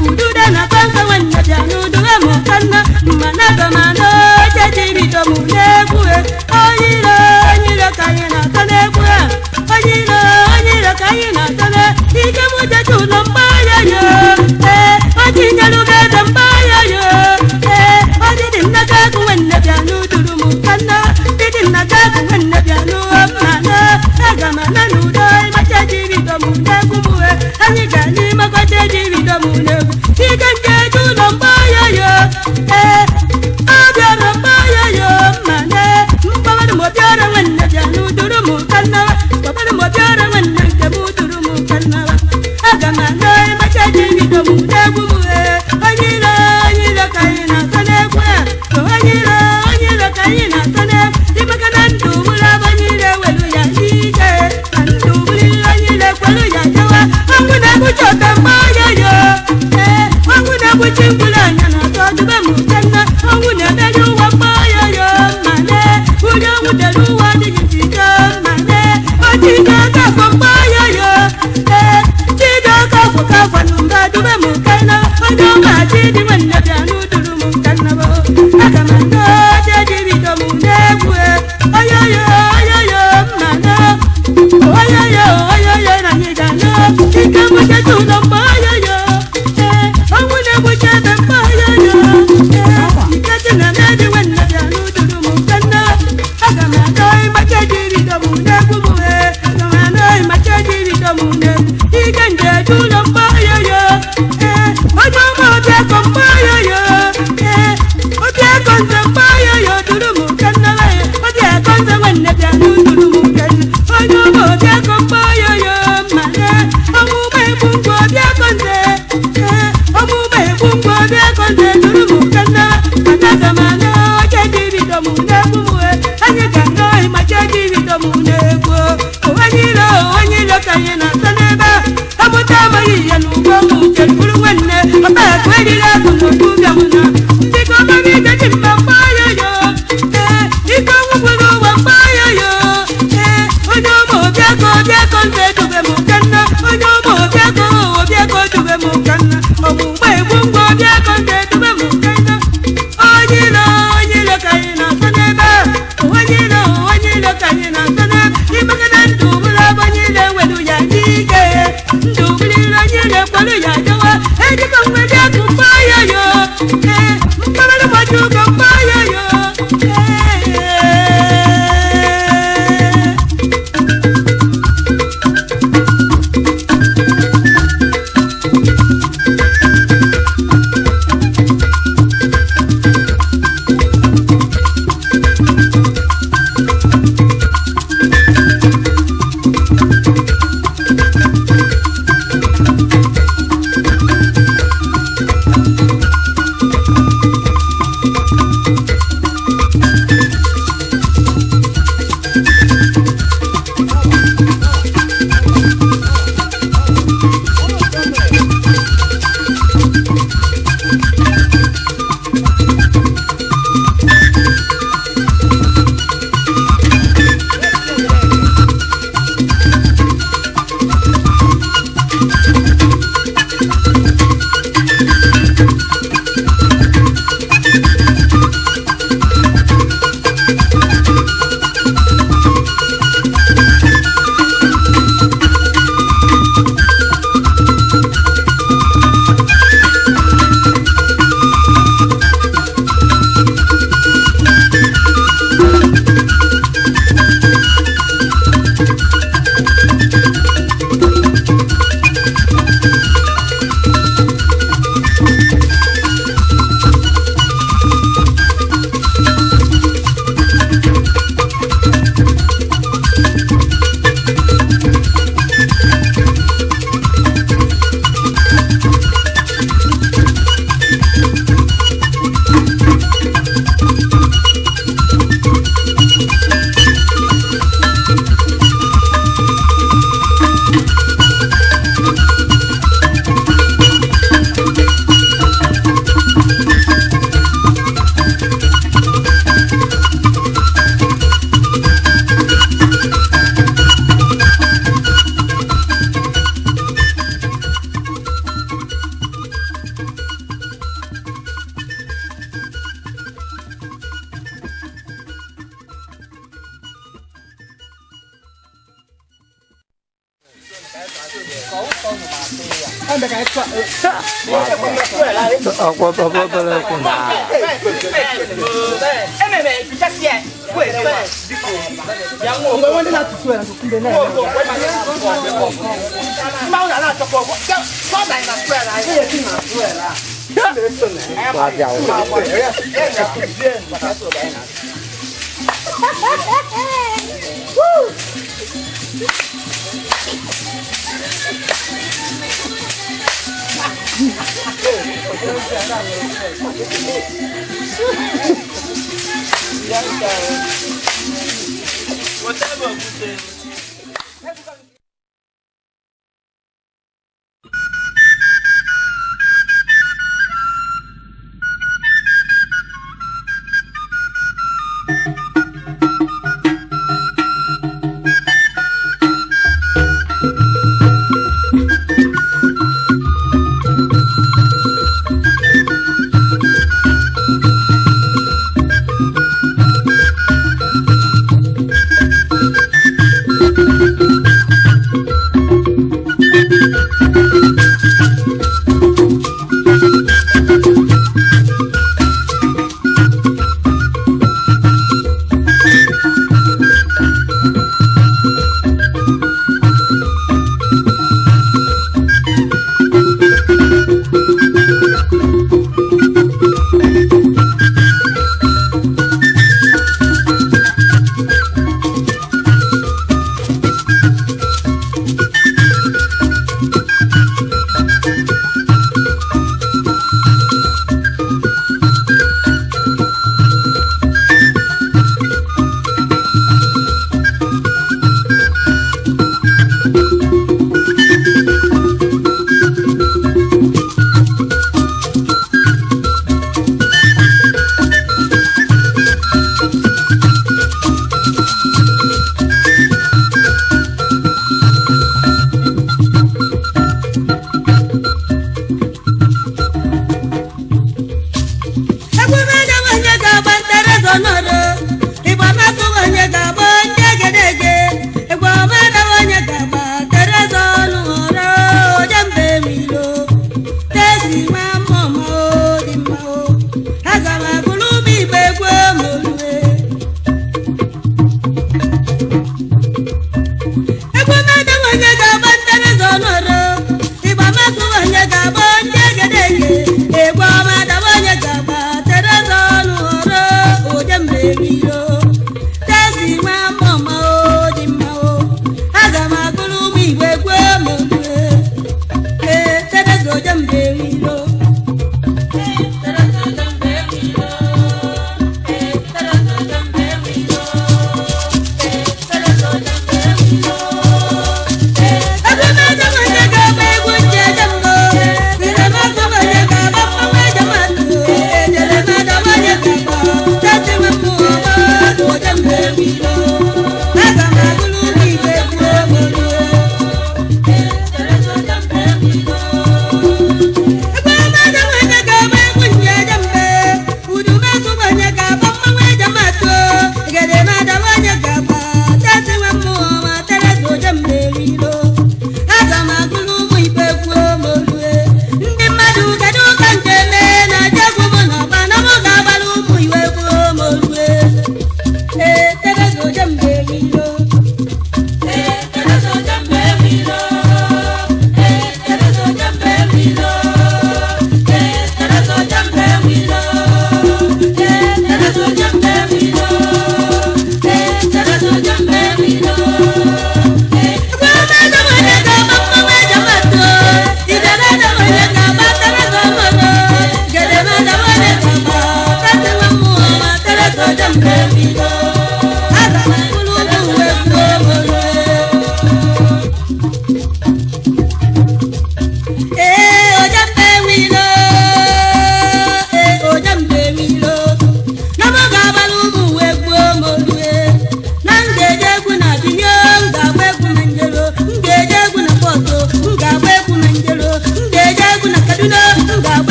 Udana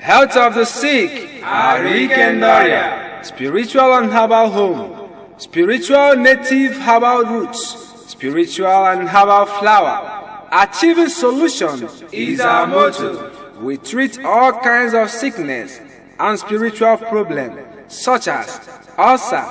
Health of the sick, Arikendoria. Spiritual and herbal home, spiritual native herbal roots, spiritual and herbal flower. Achieving solution is our motto. We treat all kinds of sickness and spiritual problems such as ulcer,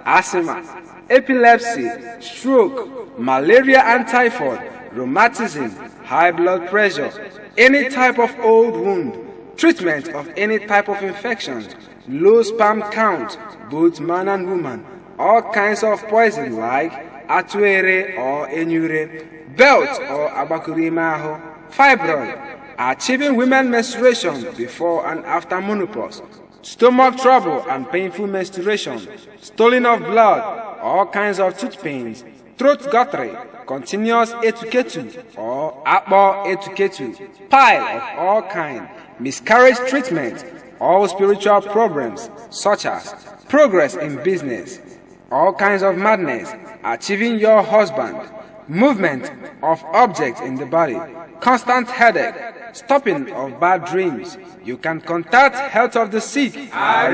asthma, epilepsy, stroke, malaria and typhoid, rheumatism, high blood pressure, any type of old wound, treatment of any type of infection, low sperm count, both man and woman, all kinds of poison like atuere or enyure, belt or abakurimaho, fibroid, achieving women menstruation before and after menopause, stomach trouble and painful menstruation, stoling of blood, all kinds of tooth pains, throat guttering, continuous etuketu or akpo etuketu, pile of all kinds, miscarriage treatment, all spiritual problems such as progress in business, all kinds of madness, achieving your husband, movement of objects in the body, constant headache, stopping of bad dreams. You can contact Health of the Sick on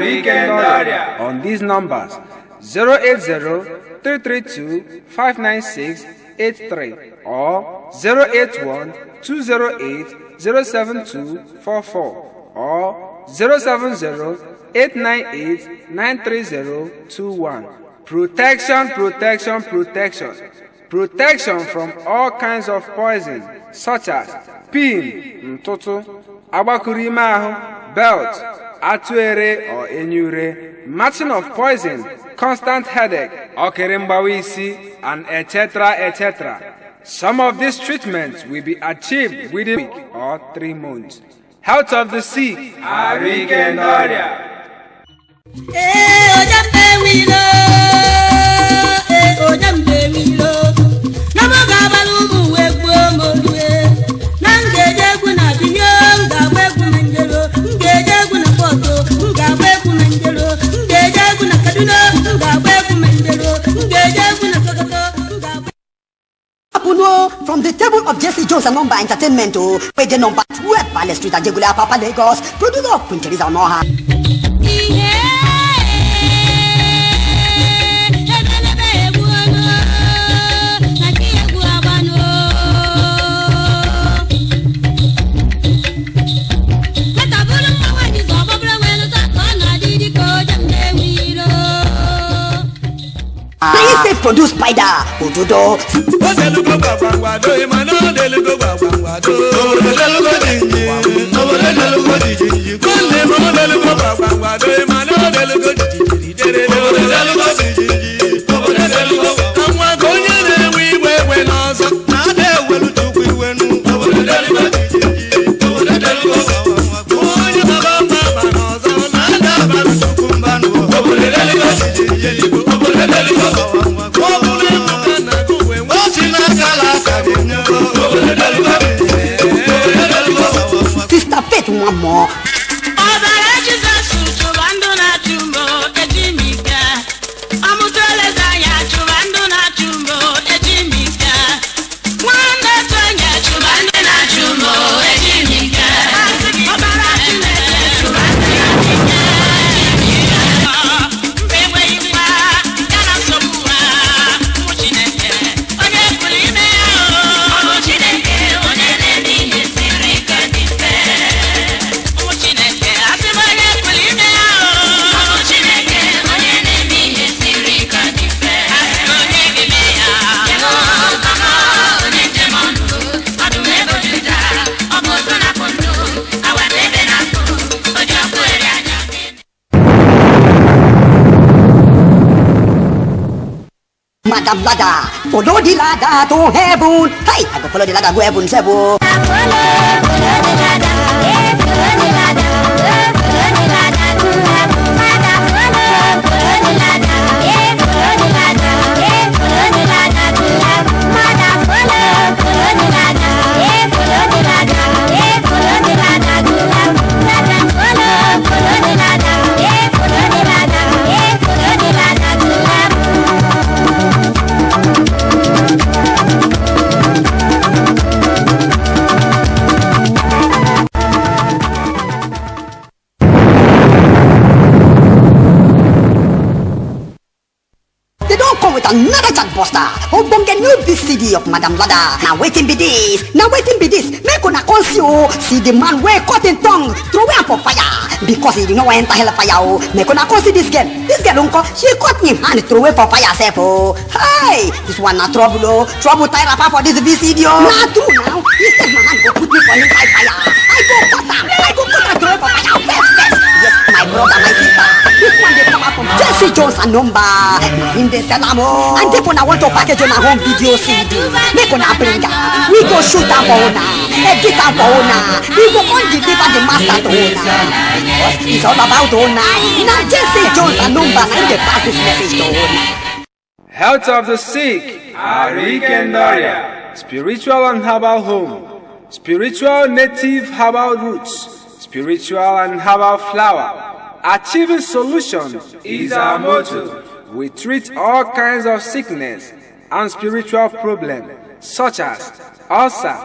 these numbers 080-332-59683 or 081-208-07244 or 070-898-93021. Protection, protection, protection. Protection from all kinds of poison such as pin, ntutu, abakurimahu, belt, atuere or enyure, matching of poison, constant headache, okerimbawisi, and etc. etc. Some of these treatments will be achieved within a week or 3 months. Health of the Sick, Arikendoria. From the table of Jesse Jones and Number Entertainment, where the number 12 Palace Street at Jegula Papa Lagos, producer of Queen Teresa Moha. Please say produced by the Ududo. Sister Faith, one more. Madam Lada, follow the ladder to heaven. Hey, I go follow the ladder to heaven, Sebo. buster. Ogbonge new VCD of Madam Lada. Now waiting be this. Make una consio. See the man wey cut him tongue. Throw him for fire. Because he did not enter hell fire. Make una consio this girl. This girl unko. She cut him hand throw away for fire self. Hey, this one na trouble Trouble tie rapper for this VCD Nah true now. Instead my hand go put me for inside fire. I go put her throw away for fire first. Yes, my brother, my sister. This one they come out from Jesse Jones and number. In the Selamo. And if I want to package on a home video CD, make on a bringer. We go shoot her for owner. Edit her for owner. We go on deliver the master to owner. It's all about owner. Now Jesse Jones and number. And they pass this message to owner. Health of the sick, Ari Kendaria. Spiritual and herbal home. Spiritual native herbal roots. Spiritual and herbal flower. Achieving solution is our motto. We treat all kinds of sickness and spiritual problems such as ulcer,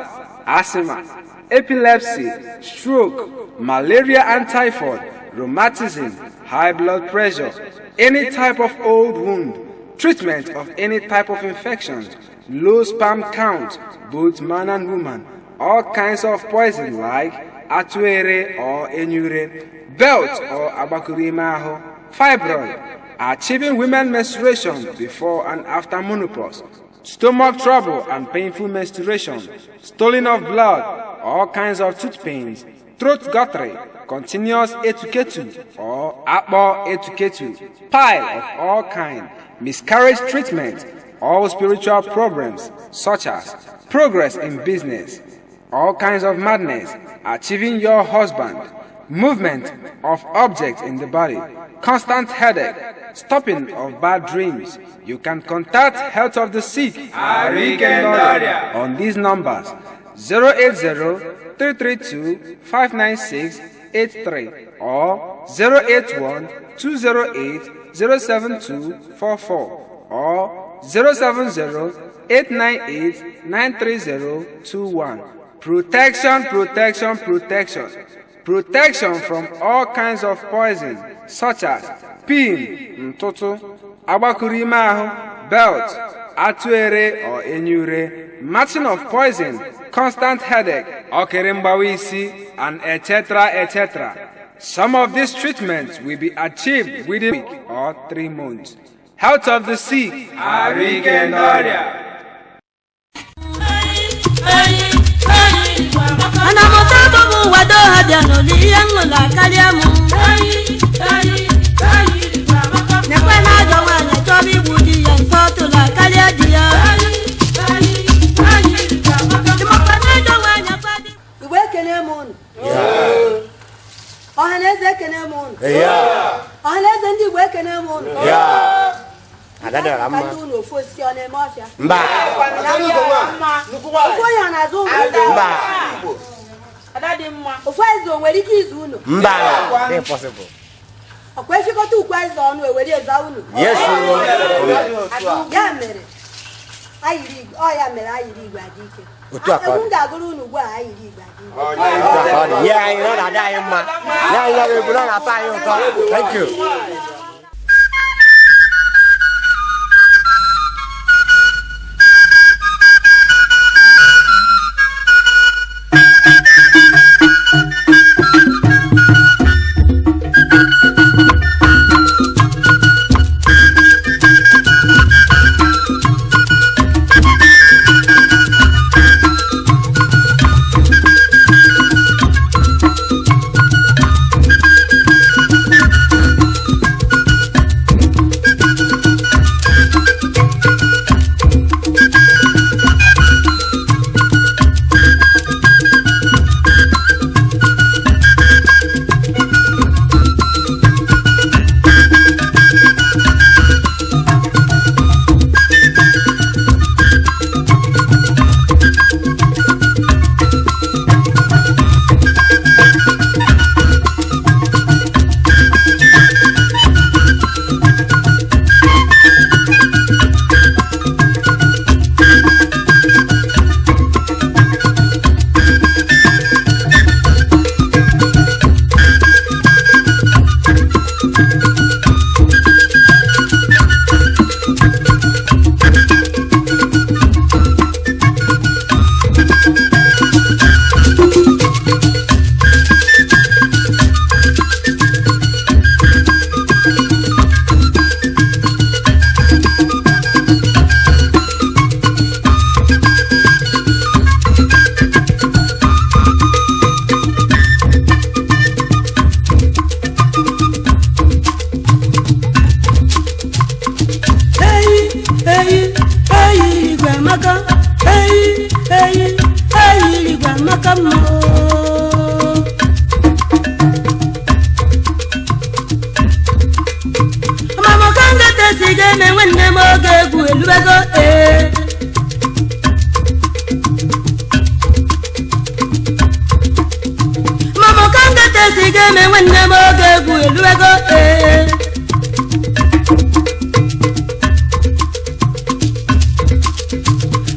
asthma, epilepsy, stroke, malaria and typhoid, rheumatism, high blood pressure, any type of old wound, treatment of any type of infection, low sperm count, both man and woman, all kinds of poison like atuere or enyure, belt or abakurimaho, fibroid, achieving women menstruation before and after menopause, stomach trouble and painful menstruation, stoling of blood, all kinds of tooth pains, throat guttering, continuous etuketu or akbo etuketu, pile of all kinds, miscarriage treatment, all spiritual problems such as progress in business, all kinds of madness, achieving your husband, movement of objects in the body, constant headache, stopping of bad dreams. You can contact Health of the Sick on these numbers 080-332-596-83 or 081-208-07244 or 070-898-93021. Protection from all kinds of poison such as pin, ntoto, abakurimahu, belt, atuere or enyure, matching of poison, constant headache, okerimbawisi, and etc. Some of these treatments will be achieved within a week or 3 months. Health of the Sick, Ari Kendaria. Ana motabo mu wado hadiano liyango la kaliamu. Ne kwena jawa ne tobi budi yan foto la kaliadia. Iwe kene mon. Ohaneze kene mon. Ohaneze ndi iwe kene mon. Ada da ramma. Kanduno fosi one mafia. Mba. Ofoya na zo. Mba. Ada di mma. Ofoezo nwere ike izu unu. Mba. Impossible. Okwefiko tu kwezo onu ewere eza unu. Yes. Ya mere. Ayiri, ya mere ayiri igwe adike. Otu akọ. Ewu ga-agụrụ unu ugbu a ayiri igwe adike. Yeah, you know that I am man. Yeah, you know we don't have time. Thank you. sigeme nwanne m oge egwu elubego mama kangete sigeme nwanne m oge egwu elubego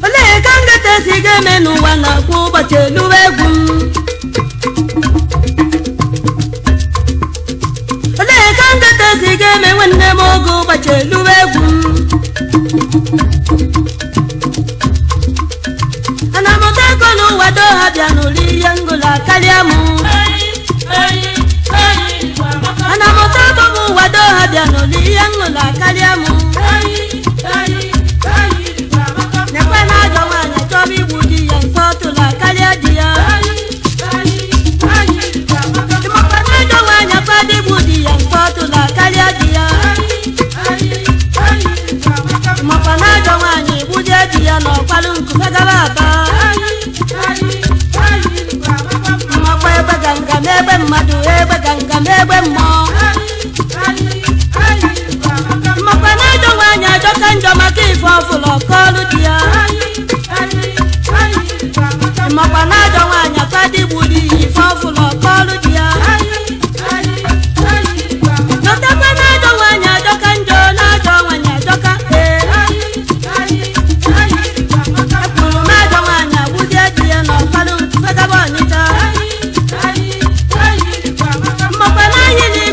ole kangete sigeme n'ụwa na-akwụ ụbọchị eluwe egwu ole kangete sigeme nwanne m oge ụbọchị eluwe egwu anamụta ego n'ụwa do ha bịa n'ụlọ ihe ngụla karịa m anamụta ego n'ụwa do ha bịa n'ụlọ ihe ngụla karịa m nekwe na ajọ nwaanyị chọrọ igbu di ya mfe ọtụla karịa di ya ịmakwa na ajọ nwaanyị kwado igbu di ya mfe ọtụla karịa di ya ịmakwa na ajọ nwaanyị igbuje di ya na ọkwalụ nkufe gaba aba mmakwa egbe ganga m egbe mmadụ egbe ganga m egbe mmụọ mmakwa na ajọ nwaanyị ajọka njọ maka ife ọfụlụ ọkọlụ di ya mmakwa na ajọ nwaanyị akwado igbu di ya ife ọfụlụ ọkọlụ di ya dotakwa na ajọ nwaanyị ajọka njọ na ajọ nwaanyị ajọka ekwuru na ajọ nwaanyị agbụzie di ya na ọkpalụ nkufe gaba ọnịcha mmakwa na ahịrị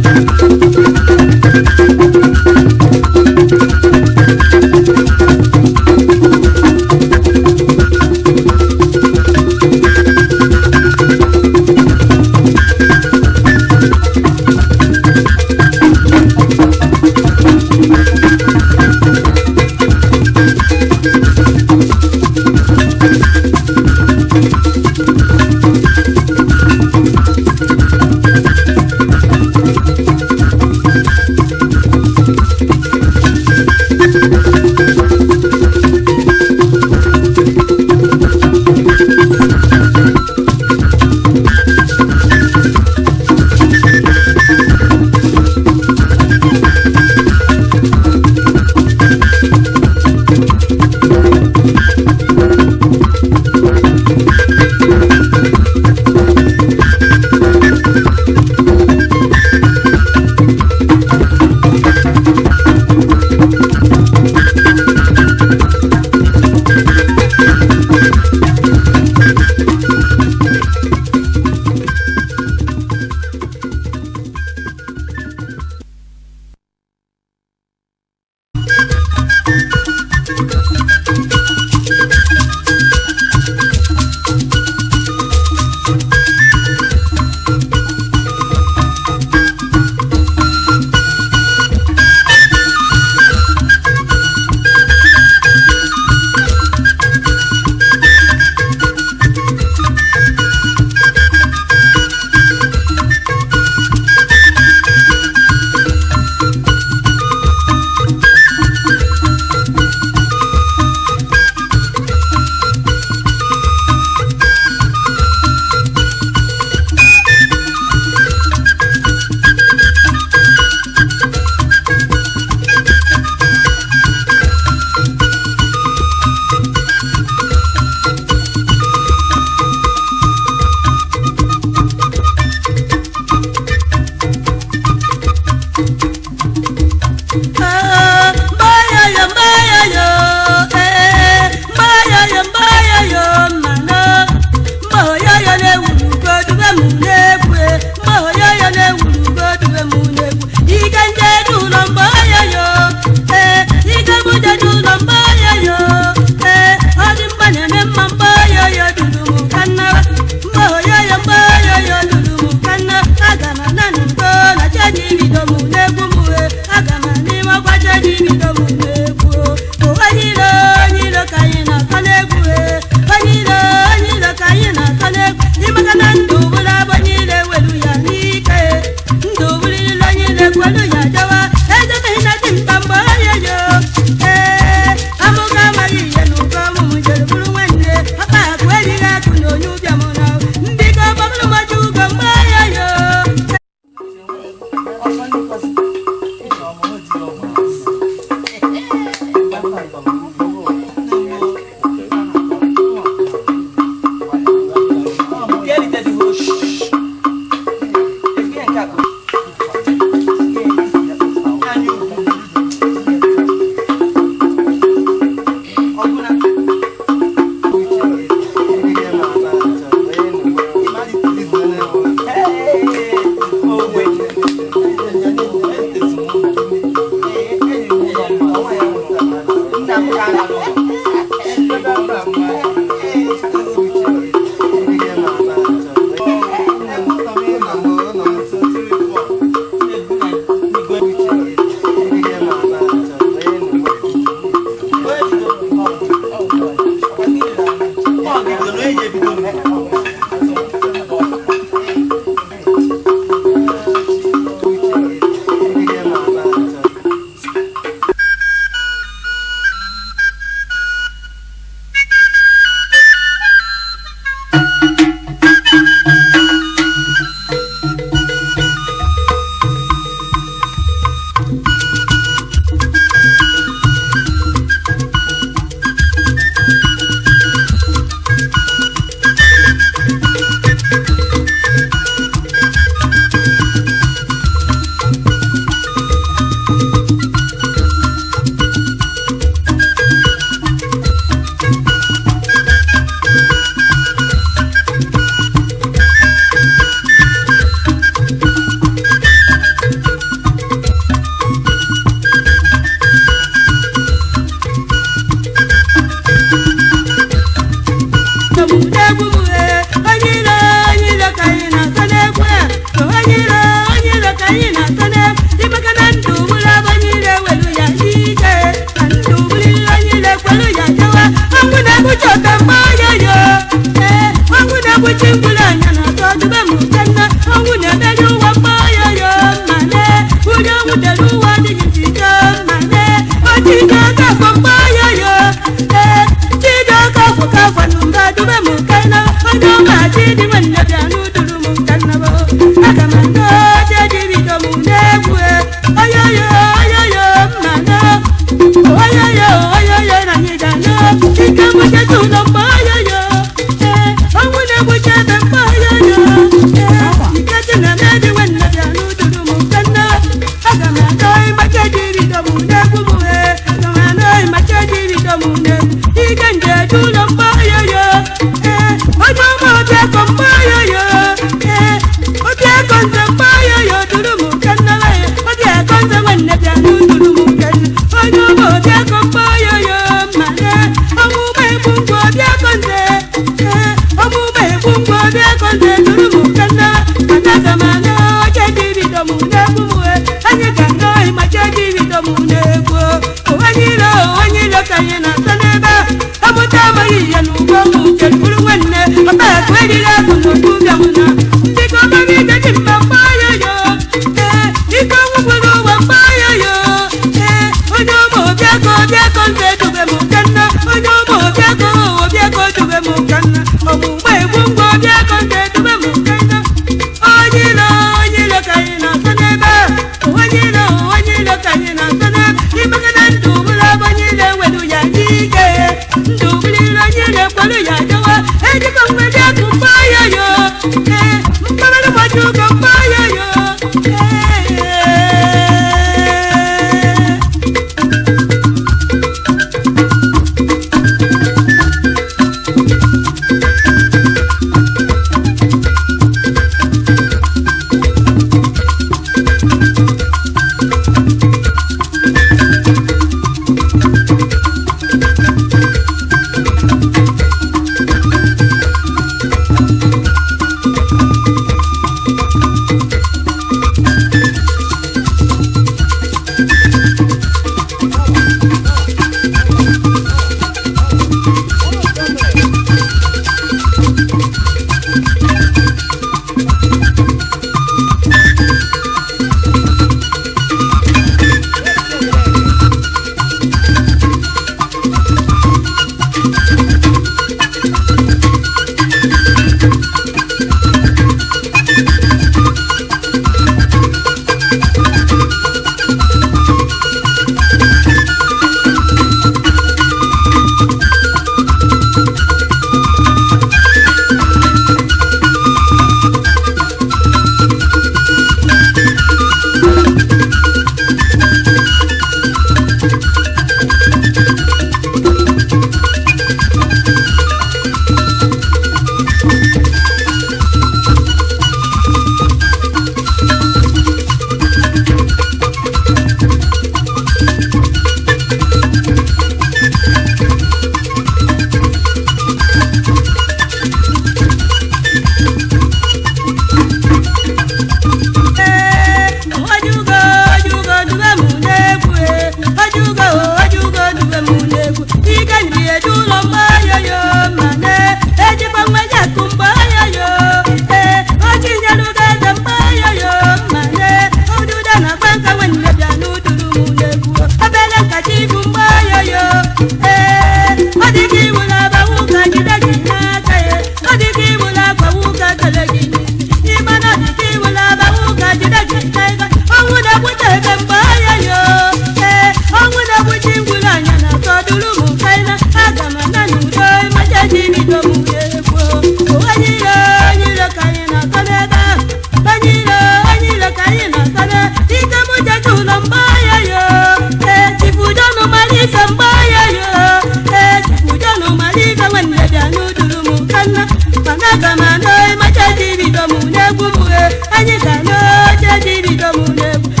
Anyị ga n'oche dịrị domu n'egwu